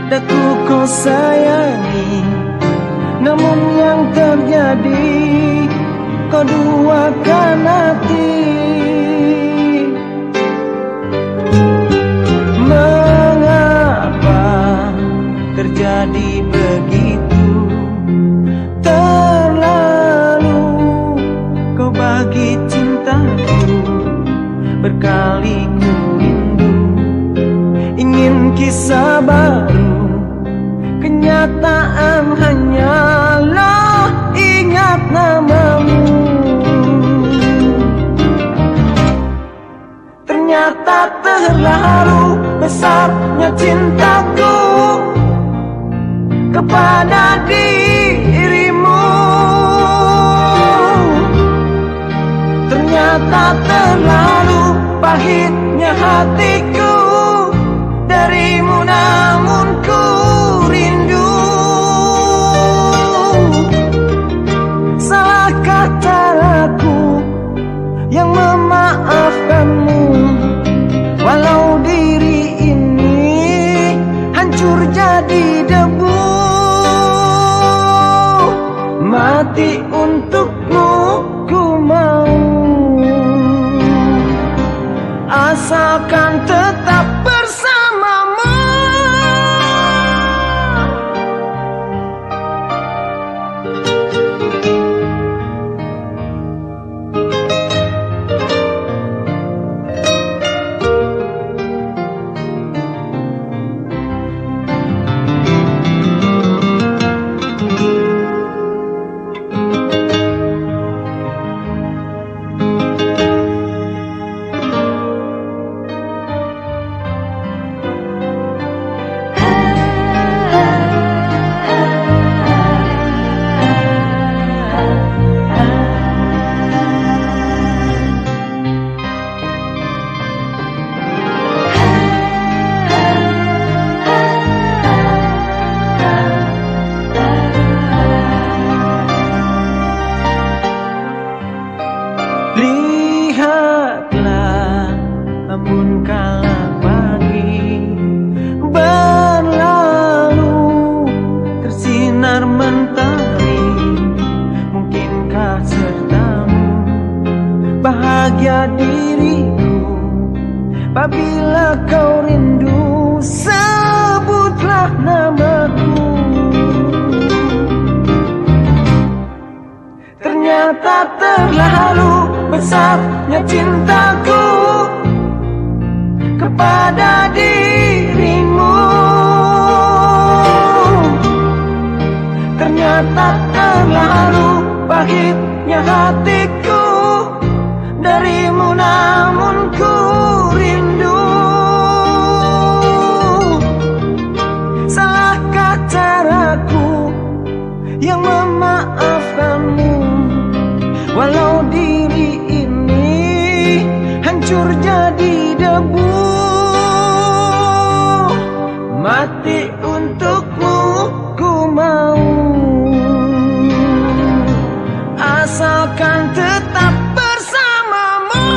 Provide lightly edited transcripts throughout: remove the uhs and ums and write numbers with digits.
daku kau sayangi, namun yang terjadi kau duakan hati. Mengapa terjadi begitu? Terlalu kau bagi cintaku, berkali ku rindu ingin kisah baru, kenyataan hanyalah ingat namamu. Ternyata terlalu besarnya cintaku kepada dirimu. Ternyata terlalu pahitnya hatiku darimu, namun ku rindu. Salahkah caraku yang memaafkanmu, walau diri ini hancur jadi debu. Mati untukmu ku mau, asalkan tetap bersamamu. Lihatlah embun kala pagi berlalu, tersinar mentari. Mungkinkah sertamu bahagia diriku? Apabila kau rindu, sebutlah namaku. Ternyata terlalu besarnya cintaku kepada dirimu. Ternyata terlalu pahitnya hatiku darimu, namun ku rindu. Salahkah caraku yang memaafkanmu, walau diri ini hancur jadi debu. Mati untukmu ku mau, asalkan tetap bersamamu.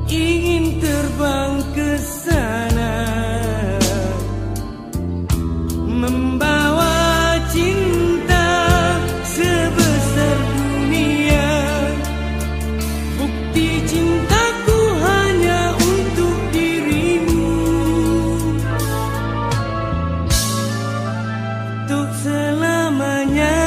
ingin terbang ke sana, membawa cinta sebesar dunia. Bukti cintaku hanya untuk dirimu, untuk selamanya.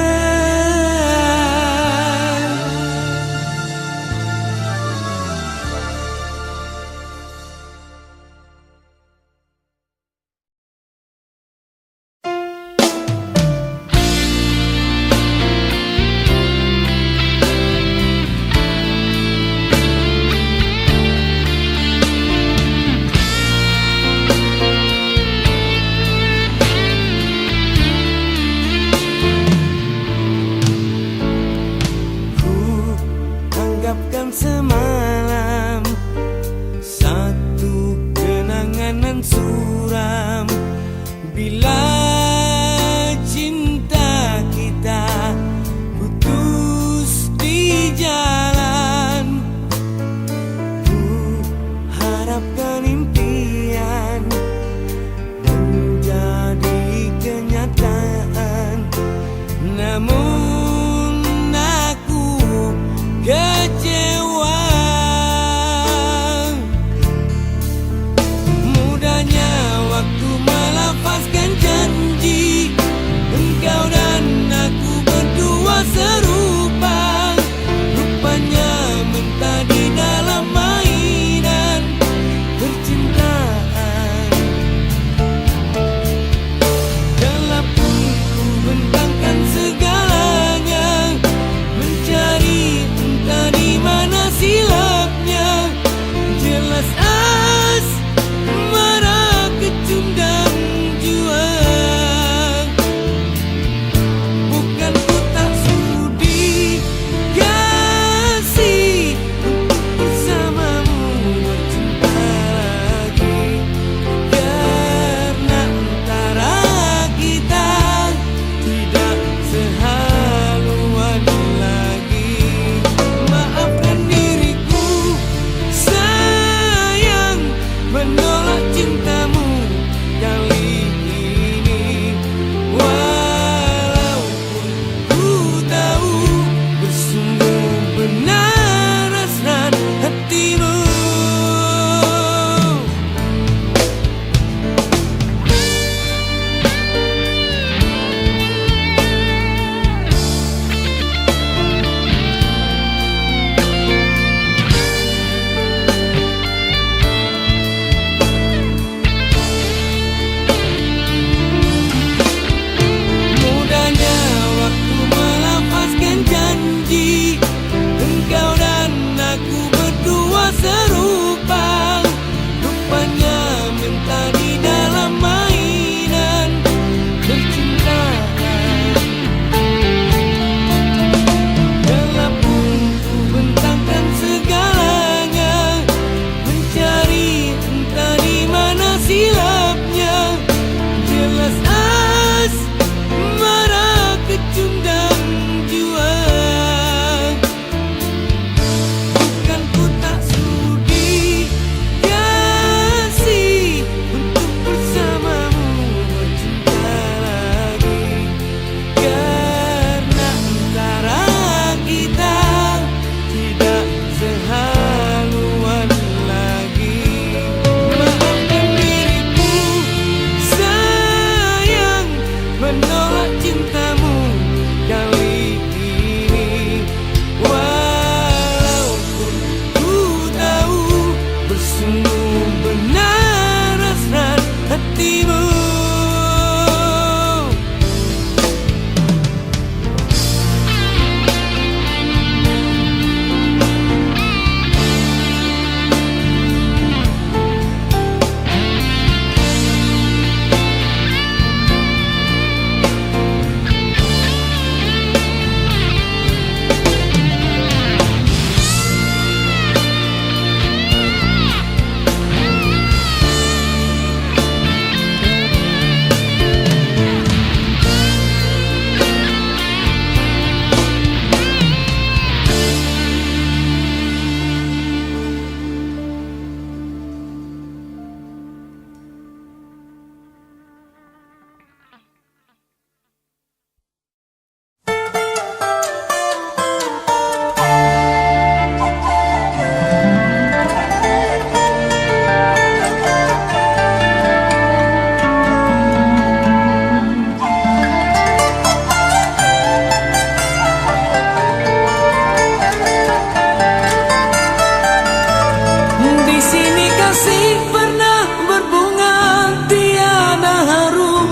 kasih pernah berbunga, tiada harum,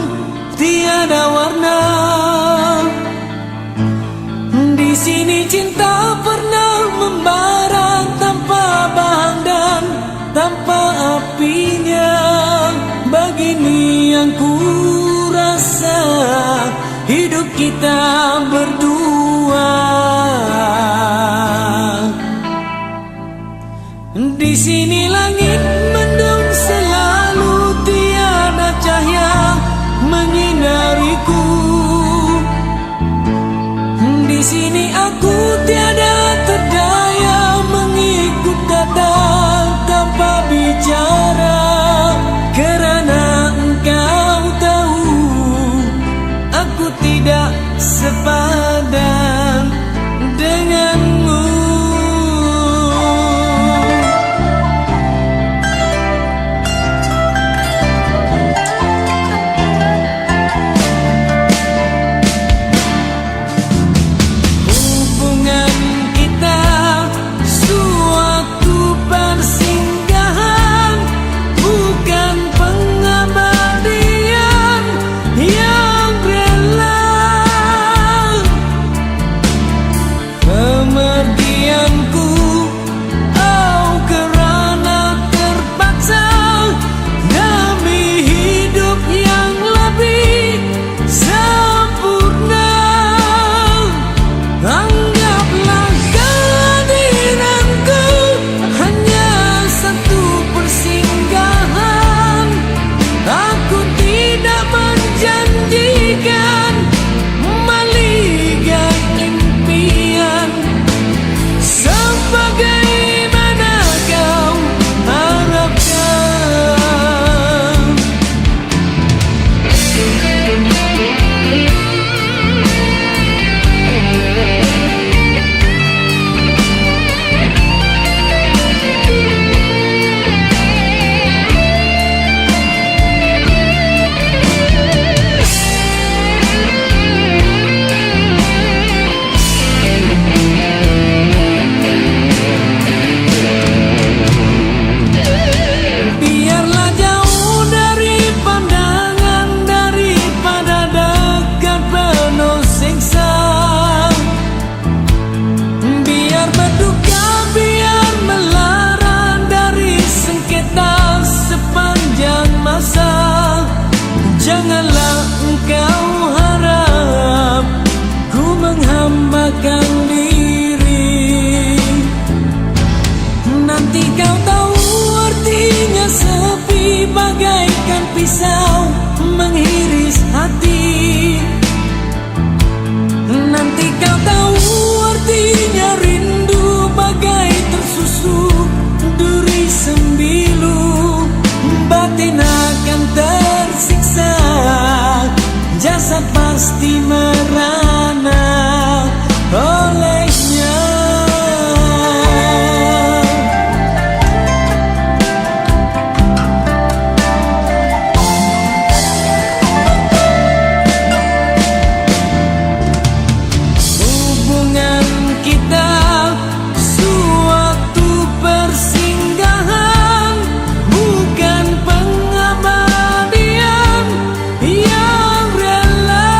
tiada warna. Di sini cinta pernah membara tanpa bahan dan tanpa apinya. Begini yang ku rasa hidup kita berdua. Di sini langit mendung selalu, tiada cahaya menyinariku. Di sini aku tiada terdaya mengikut kata tanpa bicara, kerana engkau tahu aku tidak sepadan denganmu. Janganlah engkau harap ku menghambakan diri. Nanti kau tahu artinya sepi bagaikan pisau menghiris hati. Nanti kau tahu artinya rindu bagai tersusuk duri sembilu. Batin akan tersiksa, jasad pasti merana olehnya. Hubungan kita suatu persinggahan, bukan pengabadian yang rela.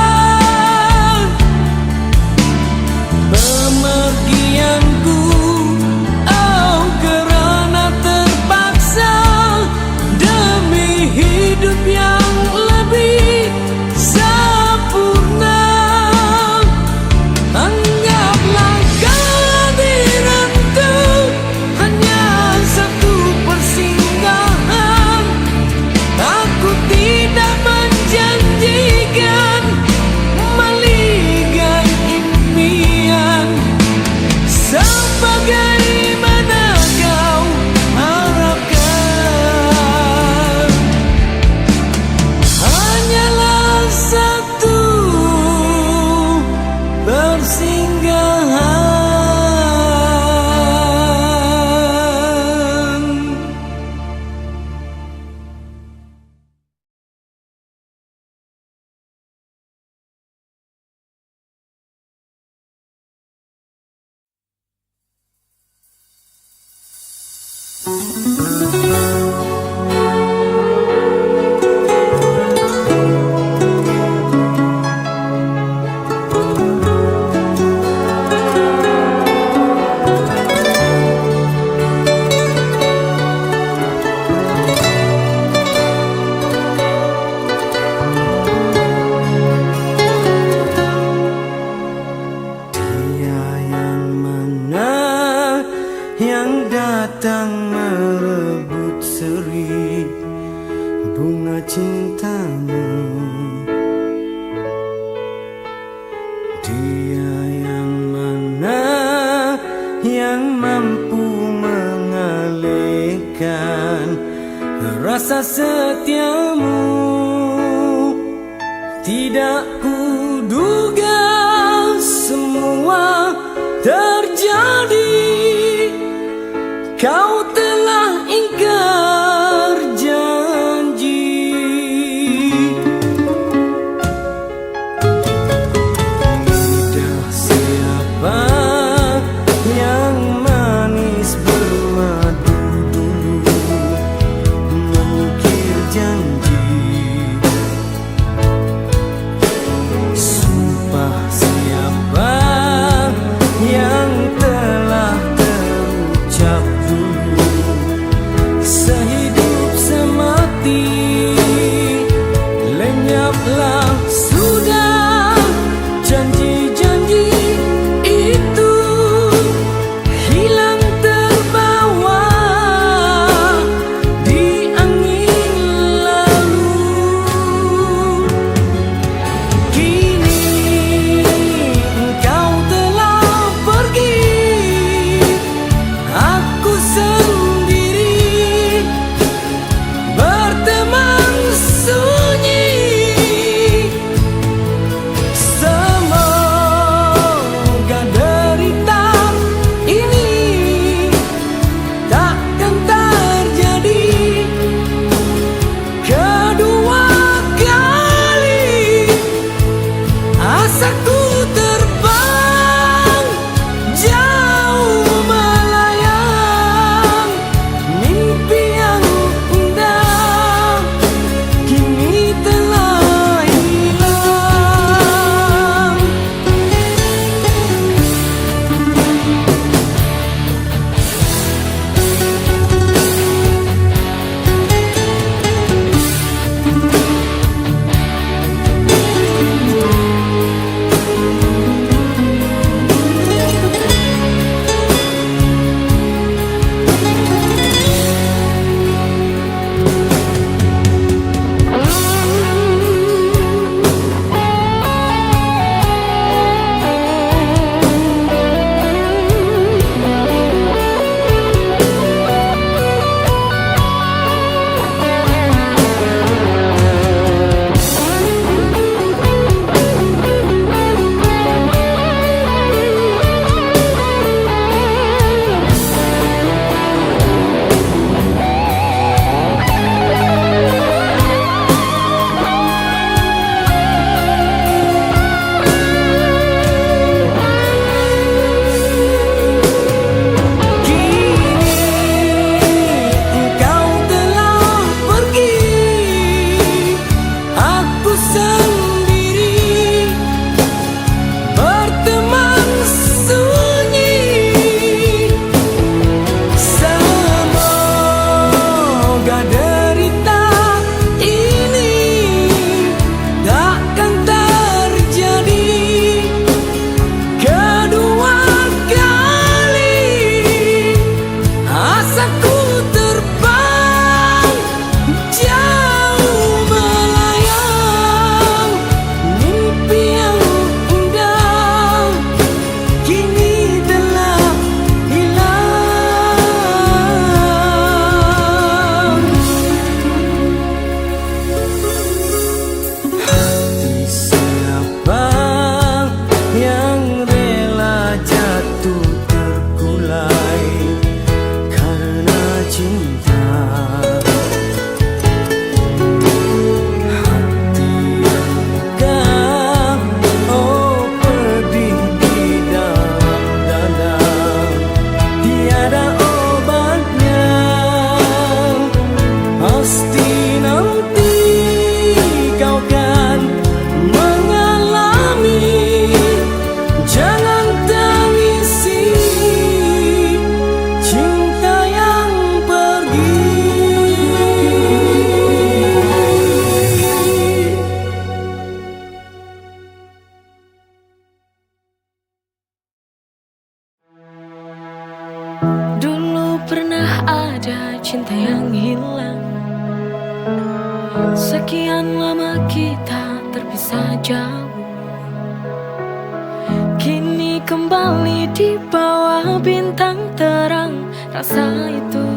cintamu. Dia yang mana yang mampu mengalihkan rasa setiamu. Tidak kuduga semua terjadi. Kau telah ingkar janji. Lidah siapa yang manis bermadu dulu mengukir janji. Sumpah siapa yang telah terucap dulu sehidup semati. Lenyaplah sudah janji-janji itu, hilang terbawa di angin lalu. Kini engkau telah pergi, aku sendiri berteman sunyi. Semoga derita ini takkan terjadi kedua kali. Asaku terbang jauh melayang, mimpi yang indah kini telah hilang. Dulu pernah ada cinta yang hilang, Sekian lama kita terpisah jauh, kini kembali di bawah bintang terang. Rasa itu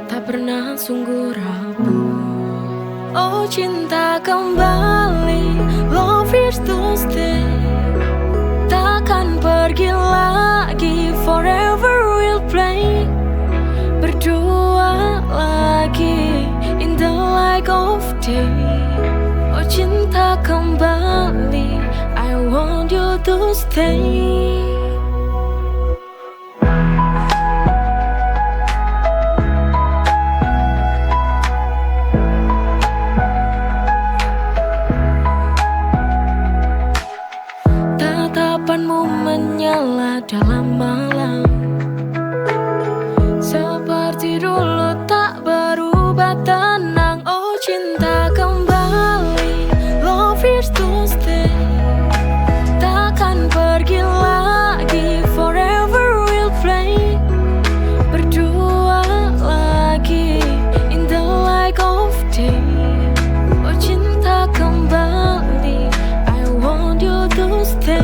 tak pernah sungguh rapuh. Oh cinta kembali, love is to stay. Takkan pergi lagi, forever we'll play. Berdua lagi in the light of day. Oh cinta kembali, I want you to stay. Tatapanmu menyala dalam malam, seperti dulu tak berubah tenang. Oh cinta kembali, love is to stay. Takkan pergi lagi, forever we'll play. Berdua lagi in the light of day. Oh cinta kembali, I want you to stay.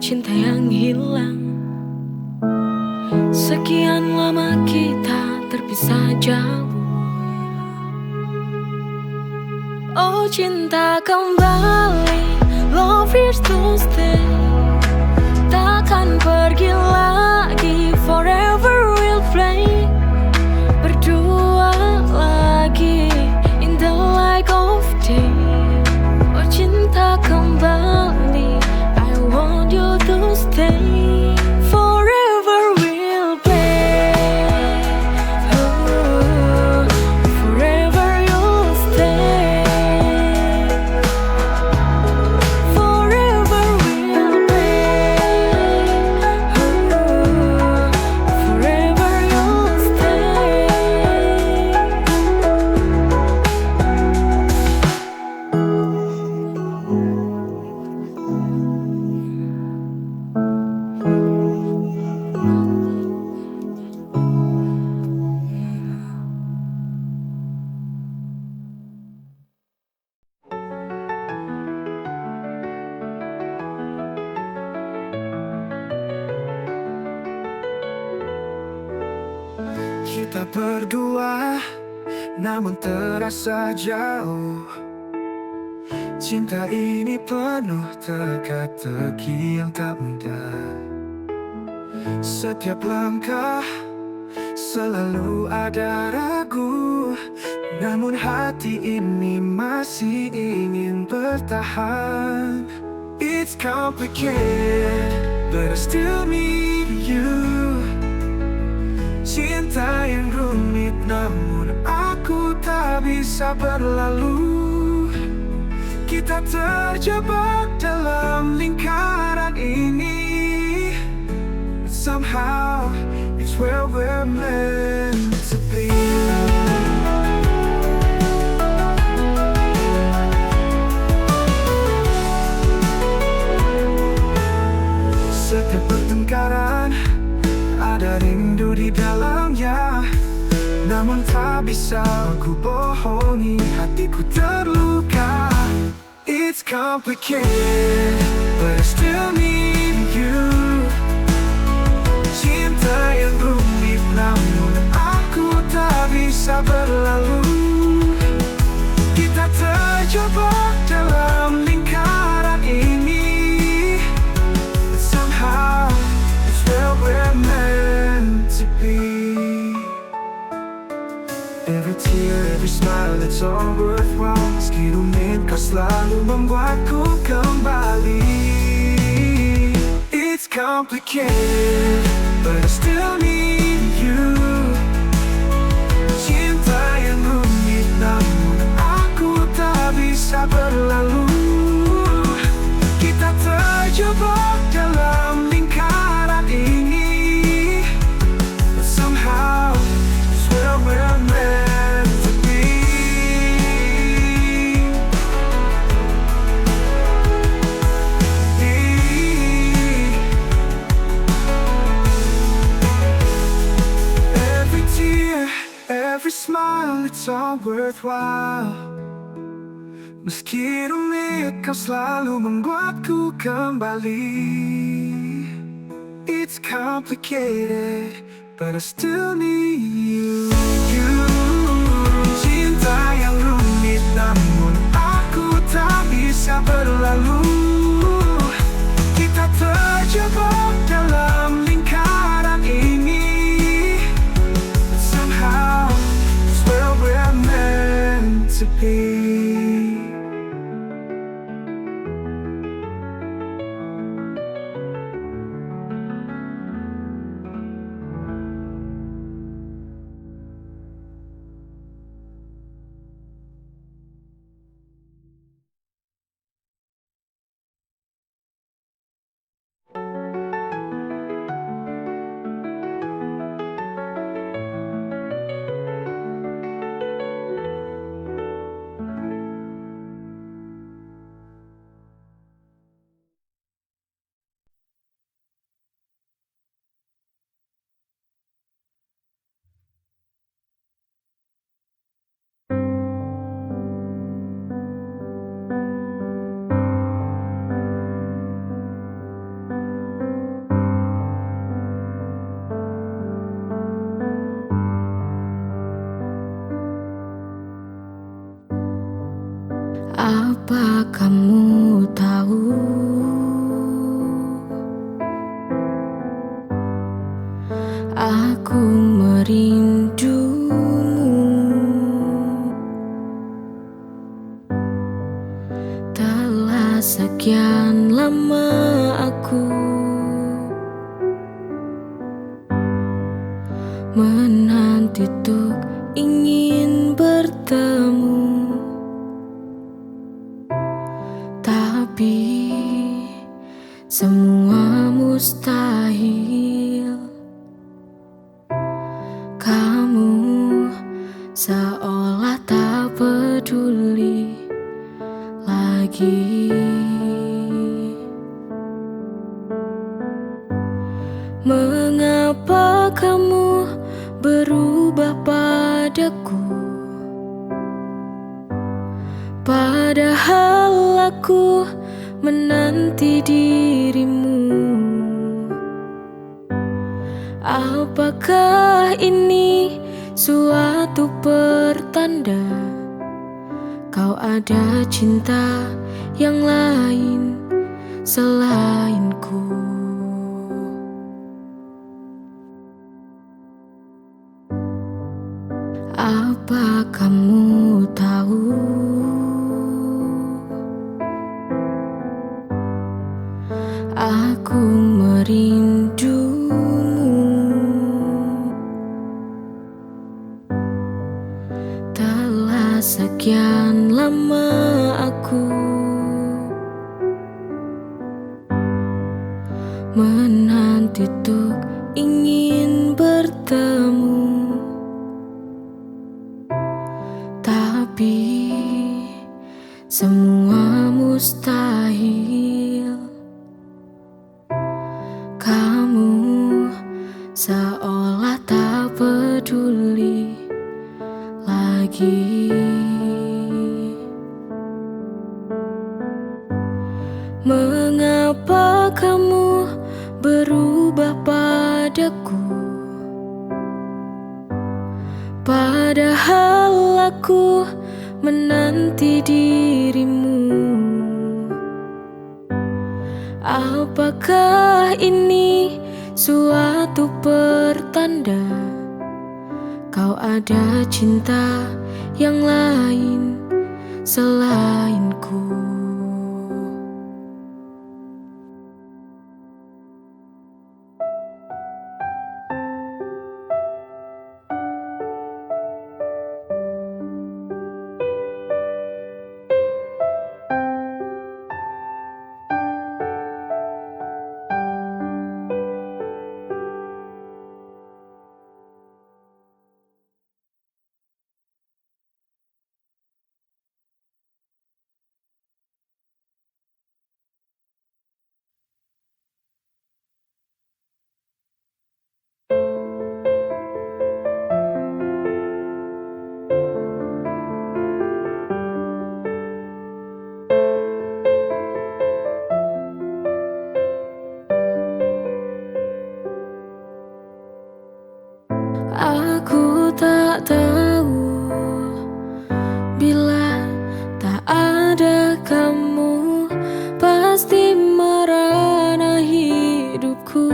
Cinta yang hilang, sekian lama kita terpisah jauh. Oh cinta kembali, love is to stay. Takkan pergi lagi, forever we'll play. Berdua lagi in the light of day. Oh cinta kembali, I want you to stay. Forever we'll play. Oh, forever you'll stay. Forever we'll play. Oh, forever you'll stay. Kita berdua, namun terasa jauh. Cinta ini penuh teka-teki yang tak mudah. Setiap langkah selalu ada ragu, namun hati ini masih ingin bertahan. It's complicated, but I still need you. Cinta yang rumit, namun aku tak bisa berlalu. Kita terjebak dalam lingkaran ini. Somehow, it's where we're meant to be. Setiap pertengkaran ada rindu di dalamnya, namun tak bisa aku bohongi, hatiku terluka. It's complicated, but I still need you. Cinta yang rumit, namun aku tak bisa berlalu. Kita terjebak dalam lingkaran ini. Somehow, it's where we're meant to be. Every tear, every smile, it's all worthwhile. Meski rumit, kau selalu membuatku kembali. It's complicated, but I still need you. Cinta yang rumit, namun aku tak bisa berlalu. terjebak dalam lingkaran ini, but somehow it's where we're meant to be. Every tear, every smile, it's all worthwhile. Meski rumit, kau selalu membuatku kembali. It's complicated, but I still need you. Cinta yang rumit, namun aku tak bisa berlalu. Kita terjebak dalam lingkaran ini, but somehow it's where we're meant to be. Apa kamu tahu, aku merindumu. Telah sekian lama aku menanti untuk ingin bertemu. Tapi semua mustahil. Kamu seolah tak peduli lagi. Mengapa kamu berubah padaku? Padahal aku menanti dirimu. Apakah ini suatu pertanda kau ada cinta yang lain selainku? Apa kamu tahu, aku merindumu. Telah sekian lama aku menanti untuk ingin bertemu. Tapi semua mustahil. Kamu seolah tak peduli lagi. Mengapa kamu berubah padaku? Padahal aku menanti dirimu. Apakah ini suatu pertanda kau ada cinta yang lain selainku? kamu, pasti merana hidupku.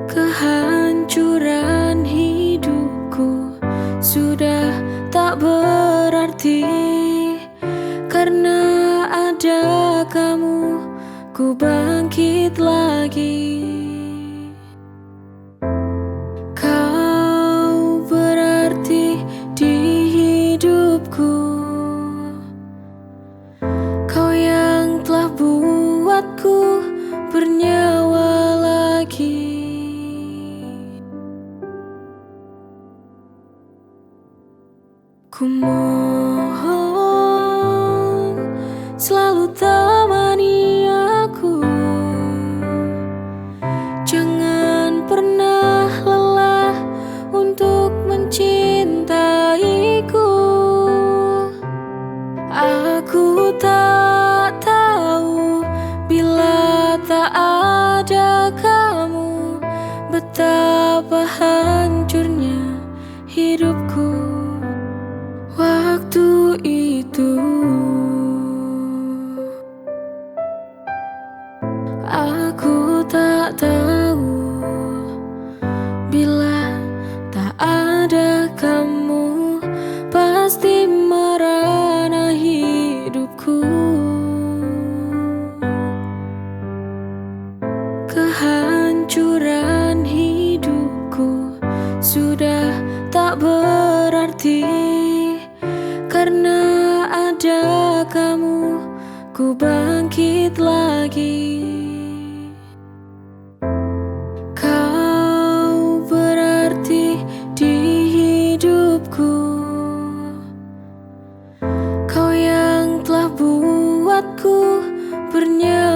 Kehancuran hidupku sudah tak berarti, karena ada kamu ku bangkit lagi. Kau berarti di hidupku, kau yang telah buatku bernyawa lagi. Ku mohon selalu temani aku, jangan pernah lelah untuk mencintaiku. Aku tak tahu bila tak ada kamu, betapa hancurnya hidupku waktu itu. Aku tak tahu bila tak ada kamu, pasti merana hidupku. Kehancuran hidupku sudah tak berarti, karena ada kamu ku bangkit lagi. Kau berarti di hidupku, kau yang telah buatku bernyawa